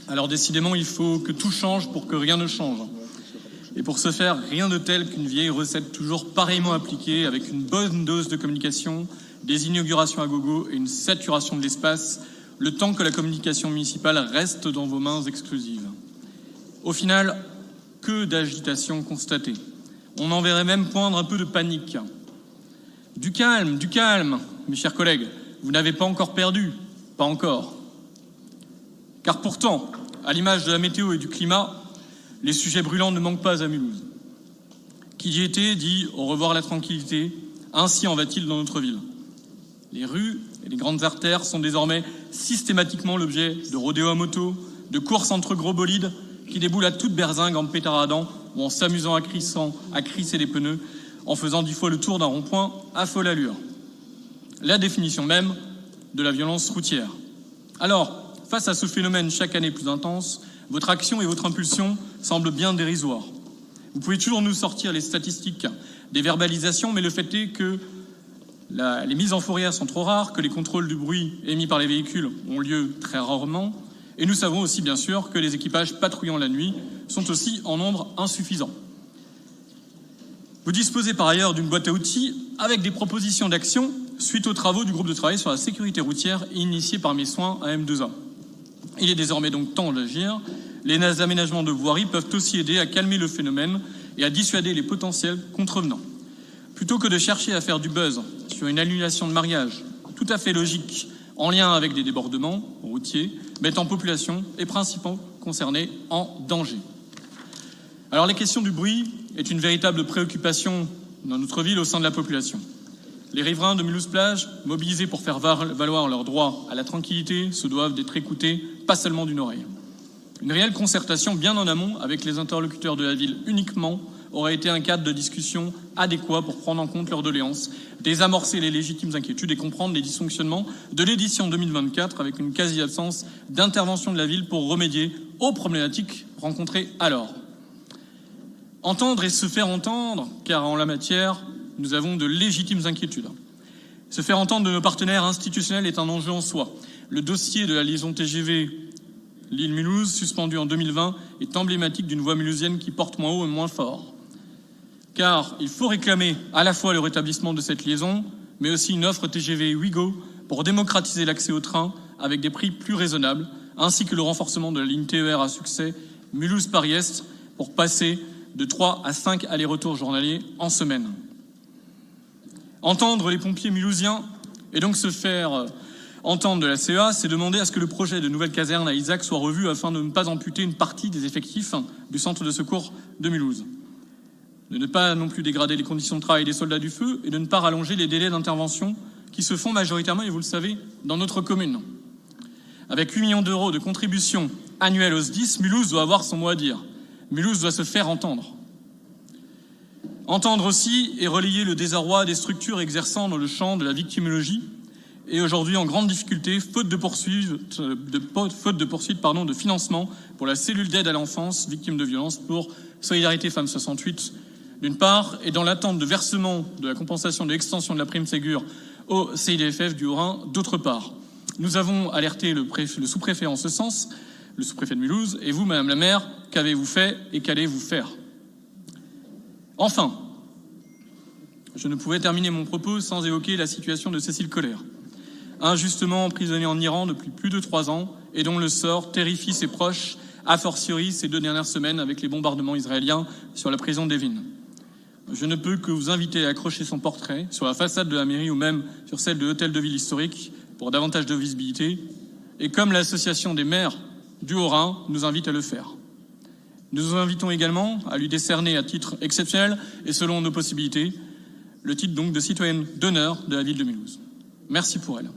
Alors décidément, il faut que tout change pour que rien ne change. Et pour ce faire, rien de tel qu'une vieille recette toujours pareillement appliquée, avec une bonne dose de communication, des inaugurations à gogo et une saturation de l'espace, le temps que la communication municipale reste dans vos mains exclusives. Au final, que d'agitation constatée. On en verrait même poindre un peu de panique. Du calme, mes chers collègues, vous n'avez pas encore perdu, pas encore. Car pourtant, à l'image de la météo et du climat, les sujets brûlants ne manquent pas à Mulhouse. Qui y était dit au revoir à la tranquillité, ainsi en va-t-il dans notre ville. Les rues et les grandes artères sont désormais systématiquement l'objet de rodéos à moto, de courses entre gros bolides qui déboulent à toute berzingue en pétaradant ou en s'amusant à crisser les pneus, en faisant 10 fois le tour d'un rond-point à folle allure. La définition même de la violence routière. Alors, face à ce phénomène chaque année plus intense, votre action et votre impulsion semblent bien dérisoires. Vous pouvez toujours nous sortir les statistiques des verbalisations, mais le fait est que les mises en fourrière sont trop rares, que les contrôles du bruit émis par les véhicules ont lieu très rarement, et nous savons aussi bien sûr que les équipages patrouillant la nuit sont aussi en nombre insuffisant. Vous disposez par ailleurs d'une boîte à outils avec des propositions d'action suite aux travaux du groupe de travail sur la sécurité routière initié par mes soins à M2A. Il est désormais donc temps d'agir. Les aménagements de voirie peuvent aussi aider à calmer le phénomène et à dissuader les potentiels contrevenants. Plutôt que de chercher à faire du buzz sur une annulation de mariage tout à fait logique en lien avec des débordements routiers, mettant population et principaux concernés en danger. Alors la question du bruit est une véritable préoccupation dans notre ville au sein de la population. Les riverains de Mulhouse-Plage, mobilisés pour faire valoir leur droit à la tranquillité, se doivent d'être écoutés, pas seulement d'une oreille. Une réelle concertation bien en amont avec les interlocuteurs de la ville uniquement aurait été un cadre de discussion adéquat pour prendre en compte leurs doléances, désamorcer les légitimes inquiétudes et comprendre les dysfonctionnements de l'édition 2024 avec une quasi-absence d'intervention de la ville pour remédier aux problématiques rencontrées alors. Entendre et se faire entendre, car en la matière, nous avons de légitimes inquiétudes. Se faire entendre de nos partenaires institutionnels est un enjeu en soi. Le dossier de la liaison TGV Lille-Mulhouse, suspendu en 2020, est emblématique d'une voie mulhousienne qui porte moins haut et moins fort. Car il faut réclamer à la fois le rétablissement de cette liaison, mais aussi une offre TGV Ouigo pour démocratiser l'accès au train avec des prix plus raisonnables, ainsi que le renforcement de la ligne TER à succès Mulhouse-Paris-Est pour passer de 3 à 5 allers-retours journaliers en semaine. Entendre les pompiers mulhousiens et donc se faire entendre de la CEA, c'est demander à ce que le projet de nouvelle caserne à Isaac soit revu afin de ne pas amputer une partie des effectifs du centre de secours de Mulhouse. De ne pas non plus dégrader les conditions de travail des soldats du feu et de ne pas rallonger les délais d'intervention qui se font majoritairement, et vous le savez, dans notre commune. Avec 8 millions d'euros de contribution annuelle au SDIS, Mulhouse doit avoir son mot à dire. Mulhouse doit se faire entendre. Entendre aussi et relayer le désarroi des structures exerçant dans le champ de la victimologie et aujourd'hui en grande difficulté, faute de poursuite de financement pour la cellule d'aide à l'enfance victime de violences pour Solidarité Femmes 68, d'une part, et dans l'attente de versement de la compensation de l'extension de la prime Ségur au CIDFF du Haut-Rhin, d'autre part. Nous avons alerté le sous-préfet en ce sens, le sous-préfet de Mulhouse, et vous, Madame la maire, qu'avez-vous fait et qu'allez-vous faire ? Enfin, je ne pouvais terminer mon propos sans évoquer la situation de Cécile Collère, injustement emprisonnée en Iran depuis plus de 3 ans et dont le sort terrifie ses proches, a fortiori ces 2 dernières semaines avec les bombardements israéliens sur la prison d'Evin. Je ne peux que vous inviter à accrocher son portrait sur la façade de la mairie ou même sur celle de l'hôtel de ville historique pour davantage de visibilité, et comme l'association des maires du Haut-Rhin nous invite à le faire. Nous vous invitons également à lui décerner à titre exceptionnel et selon nos possibilités le titre donc de citoyenne d'honneur de la ville de Mulhouse. Merci pour elle.